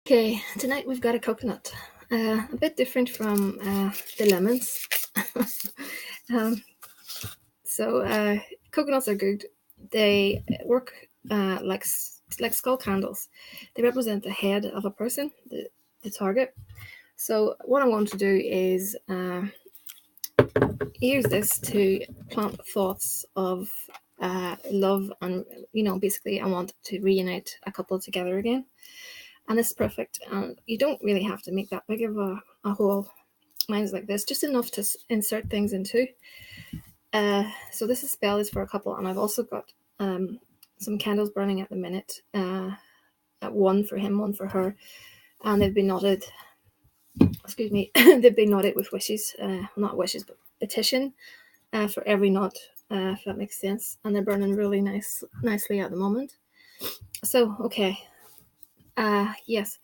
Okay, tonight we've got a coconut. A bit different from the lemons. um, so coconuts are good. They work like skull candles. They represent the head of a person, the target. So what I'm going to do is use this to plant thoughts of love, and basically I want to reunite a couple together again. And it's perfect. And you don't really have to make that big of a hole. Mine's like this, just enough to insert things into. So this spell is for a couple, and I've also got some candles burning at the minute. One for him, one for her, and they've been knotted. Excuse me, they've been knotted with wishes, not wishes, but petition for every knot, if that makes sense. And they're burning really nicely at the moment. So okay, yes.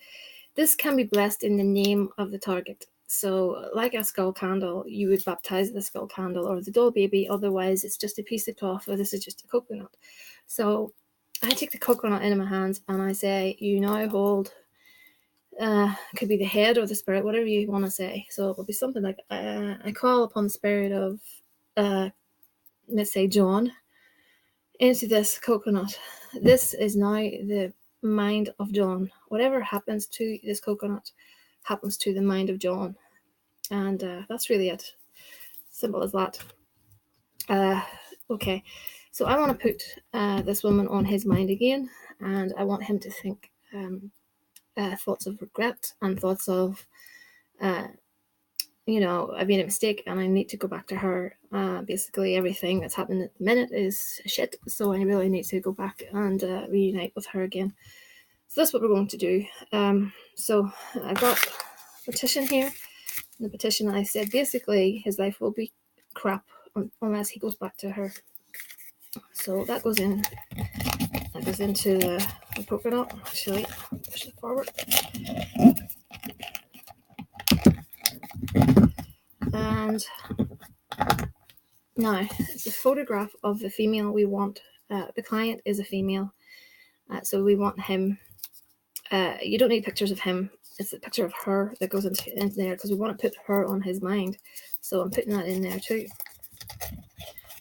This can be blessed in the name of the target. So, like a skull candle, you would baptize the skull candle or the doll baby. Otherwise, it's just a piece of cloth, or this is just a coconut. So, I take the coconut into my hands and I say, "You now hold." Could be the head or the spirit, whatever you want to say. So it will be something like, "I call upon the spirit of, let's say, John, into this coconut. This is now the mind of John. Whatever happens to this coconut happens to the mind of John." And that's really it. Simple as that. Okay, so I want to put this woman on his mind again, and I want him to think thoughts of regret and thoughts of, I've made a mistake and I need to go back to her. Basically, everything that's happened at the minute is shit, so I really need to go back and reunite with her again. So that's what we're going to do. So I've got a petition here. In the petition, I said basically his life will be crap unless he goes back to her. So that goes in. That goes into the coconut. Actually, push it forward. And now it's a photograph of the female we want. The client is a female, so we want him. You don't need pictures of him. It's a picture of her that goes into there because we want to put her on his mind. So I'm putting that in there too.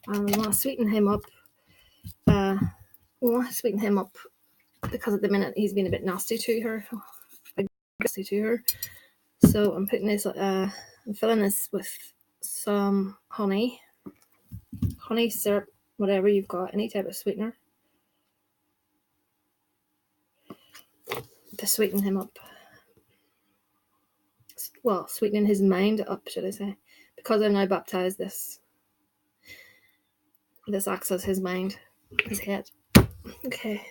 And we want to sweeten him up. Because at the minute he's been a bit nasty to her. So I'm putting this. I'm filling this with some honey syrup, whatever you've got, any type of sweetener, to sweeten him up. Well, sweetening his mind up, should I say? Because I've now baptized this. This acts as his mind, his head. Okay.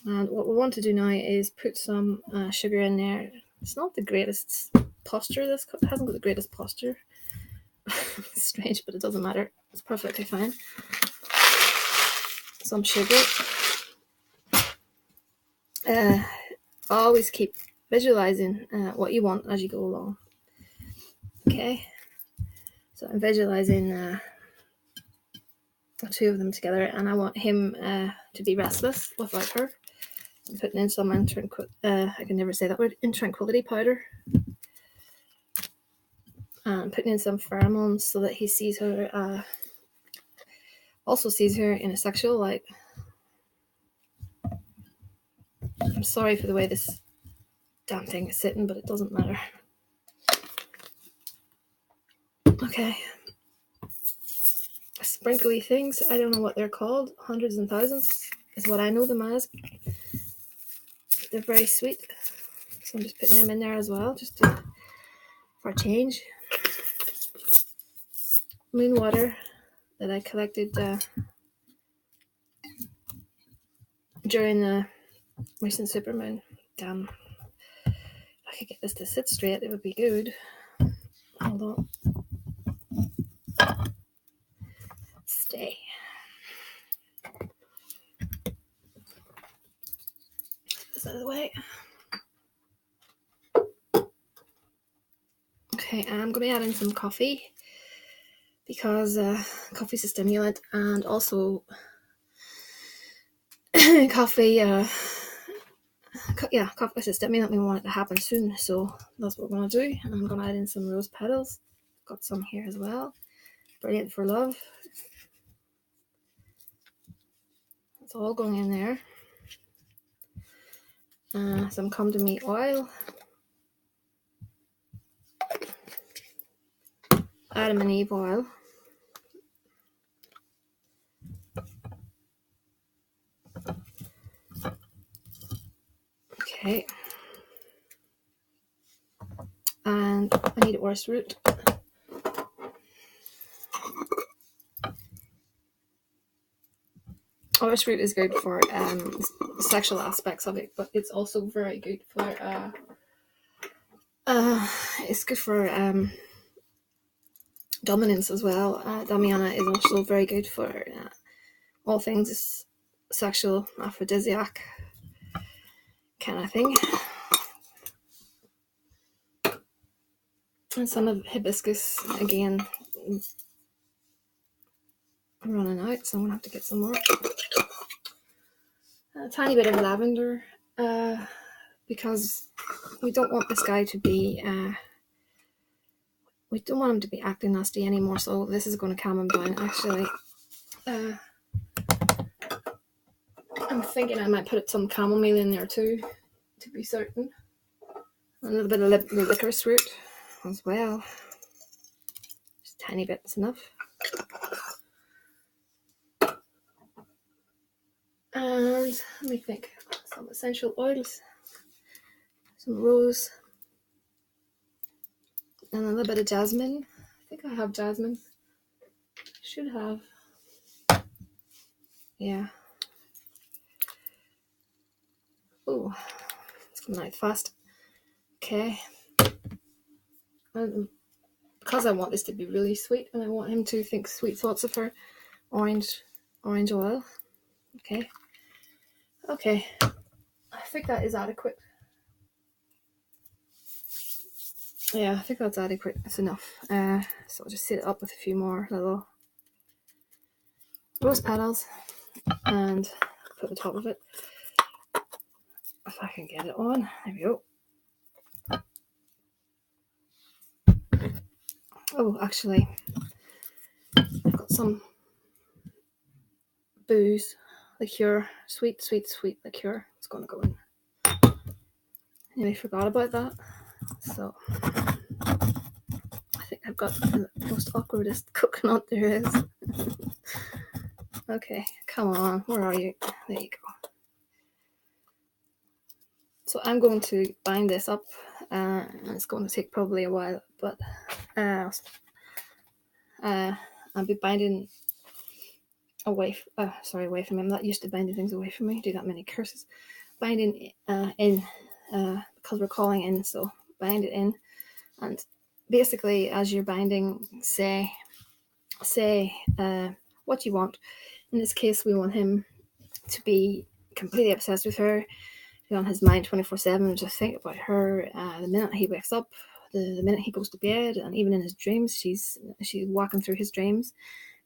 And what we want to do now is put some sugar in there. It's not the greatest posture. This hasn't got the greatest posture. It's strange, but it doesn't matter. It's perfectly fine. Some sugar. Always keep visualizing what you want as you go along. Okay. So I'm visualizing the two of them together, and I want him to be restless without her. I'm putting in some I can never say that word, tranquility powder. And putting in some pheromones so that he sees her, also sees her in a sexual light. I'm sorry for the way this damn thing is sitting, but it doesn't matter. Okay. Sprinkly things, I don't know what they're called. Hundreds and thousands is what I know them as. They're very sweet. So I'm just putting them in there as well, just for a change. Moon water that I collected during the recent supermoon. Damn. If I could get this to sit straight, it would be good. Hold on. Stay. This out of the way. Okay, I'm going to be adding some coffee because coffee's a stimulant, and also coffee yeah, cough assist. It may not mean want it to happen soon, so that's what we're going to do. And I'm going to add in some rose petals. Got some here as well. Brilliant for love. It's all going in there. Some come to me oil. Adam and Eve oil. Okay. And I need orris root. Orris root is good for sexual aspects of it, but it's also very good for it's good for dominance as well. Damiana is also very good for all things sexual, aphrodisiac kind of thing. And some of hibiscus, again, I'm running out, so I'm going to have to get some more. A tiny bit of lavender, because we don't want this guy to be, we don't want him to be acting nasty anymore, so this is going to calm him down, actually. I'm thinking I might put some chamomile in there too, to be certain. A little bit of licorice root as well. Just a tiny bit is enough. And let me think, some essential oils, some rose, and a little bit of jasmine. I think I have jasmine. Should have. Yeah. Oh, it's going out fast. Okay. And because I want this to be really sweet, and I want him to think sweet thoughts of her, orange oil. Okay. Okay. I think that is adequate. Yeah, I think that's adequate. That's enough. So I'll just set it up with a few more little rose petals and put the top of it. If I can get it on. There we go. Oh, actually, I've got some booze liqueur, sweet liqueur. It's going to go in. Anyway, forgot about that. So I think I've got the most awkwardest coconut there is. Okay, come on, where are you? There you go. So I'm going to bind this up, and it's going to take probably a while, but I'll be binding away from him. I'm not used to binding things away from me. Do that many curses. Binding in, because we're calling in, so bind it in. And basically, as you're binding, say what you want. In this case, we want him to be completely obsessed with her, be on his mind 24/7, just think about her. The minute he wakes up, the minute he goes to bed, and even in his dreams, she's walking through his dreams.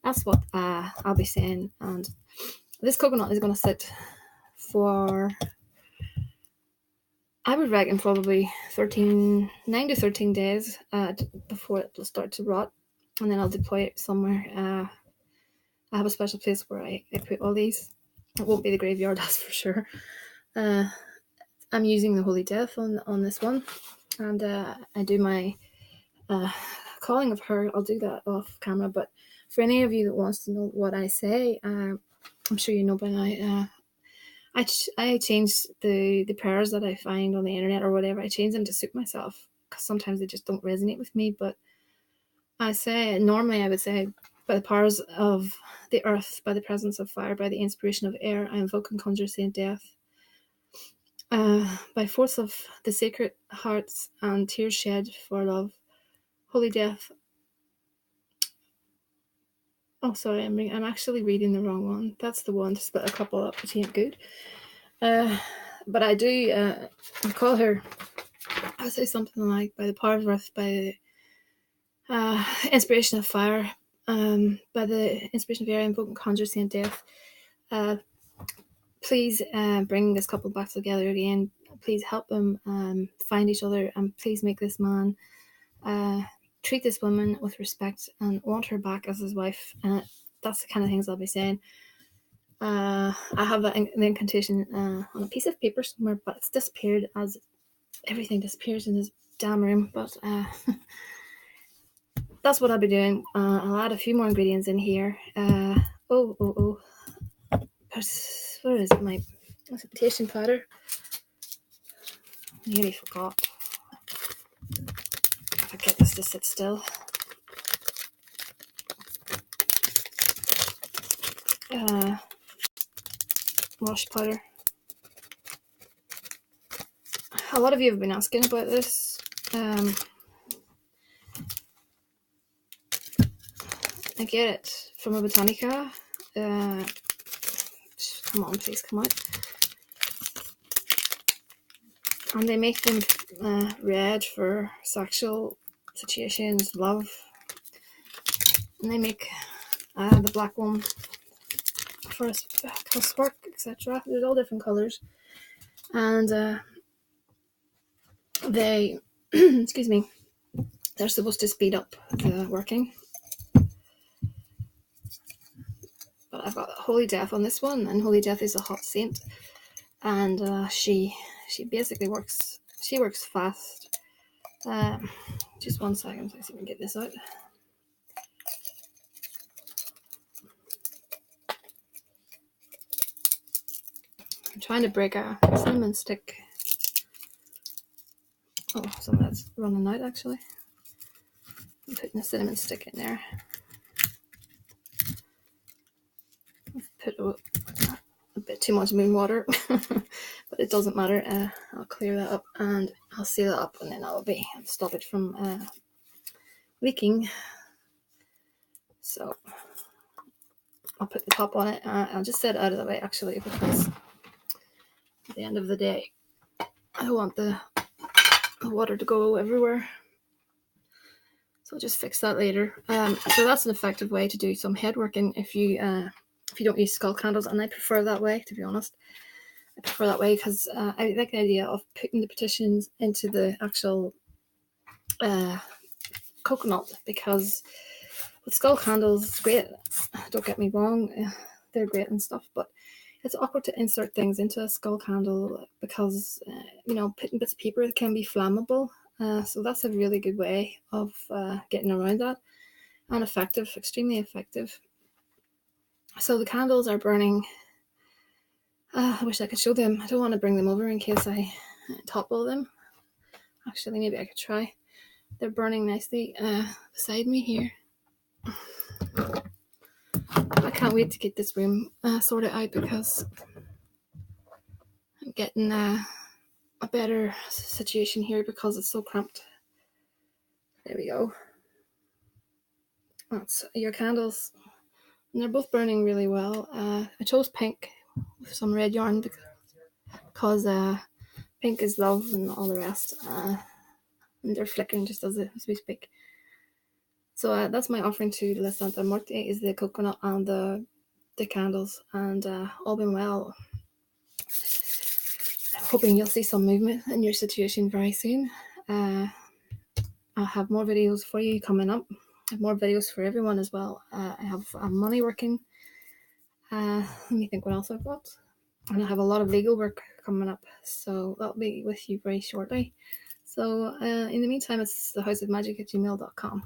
That's what I'll be saying. And this coconut is going to sit for, I would reckon, probably 9 to 13 days before it will start to rot, and then I'll deploy it somewhere. I have a special place where I put all these. It won't be the graveyard, that's for sure. I'm using the Holy Death on this one, and I do my calling of her. I'll do that off camera, but for any of you that wants to know what I say, I'm sure you know by now. I change the prayers that I find on the internet or whatever. I change them to suit myself, because sometimes they just don't resonate with me. But normally I would say, by the powers of the earth, by the presence of fire, by the inspiration of air, I invoke and conjure Saint Death. By force of the sacred hearts and tears shed for love, Holy Death. Oh, sorry, I'm actually reading the wrong one. That's the one to split a couple up, which ain't good. But I do call her. I say something like, by the power of earth, by the inspiration of fire, by the inspiration of air, I invoke and conjure Saint Death. Please bring this couple back together again. Please help them find each other, and please make this man treat this woman with respect and want her back as his wife. That's the kind of things I'll be saying. I have an incantation on a piece of paper somewhere, but it's disappeared, as everything disappears in this damn room. But that's what I'll be doing. I'll add a few more ingredients in here. Where is it? My incantation powder. I nearly forgot. If I get this to sit still. Wash powder. A lot of you have been asking about this. I get it from a Botanica. Come on, please come out. And they make them red for sexual situations, love. And they make the black one for housework, etc. There's all different colours. And they, excuse me, they're supposed to speed up the working. But I've got Holy Death on this one, and Holy Death is a hot saint. And she basically works, she works fast. Just 1 second, let's see if I can get this out. I'm trying to break a cinnamon stick. Oh, some of that's running out actually. I'm putting a cinnamon stick in there. I've put a bit too much moon water, but it doesn't matter. I'll clear that up and I'll seal it up, and then I'll stop it from leaking. So I'll put the top on it. I'll just set it out of the way actually, because at the end of the day, I don't want the water to go everywhere. So I'll just fix that later. So that's an effective way to do some head working if you don't use skull candles, and I prefer that way, to be honest. I prefer that way because I like the idea of putting the petitions into the actual coconut, because with skull candles, it's great. Don't get me wrong, they're great and stuff, but it's awkward to insert things into a skull candle because, putting bits of paper can be flammable. So that's a really good way of getting around that, and effective, extremely effective. So the candles are burning. I wish I could show them. I don't want to bring them over in case I topple them. Actually, maybe I could try. They're burning nicely beside me here. I can't wait to get this room sorted out, because I'm getting a better situation here because it's so cramped. There we go. That's your candles. And they're both burning really well. I chose pink with some red yarn because pink is love and all the rest. And they're flickering just as we speak. So that's my offering to La Santa Muerte, is the coconut and the candles. And all been well, I'm hoping you'll see some movement in your situation very soon. I'll have more videos for you coming up. I have more videos for everyone as well. I have money working. Let me think what else I've got. And I have a lot of legal work coming up, so that'll be with you very shortly. So in the meantime, it's tehouseofmagick@gmail.com.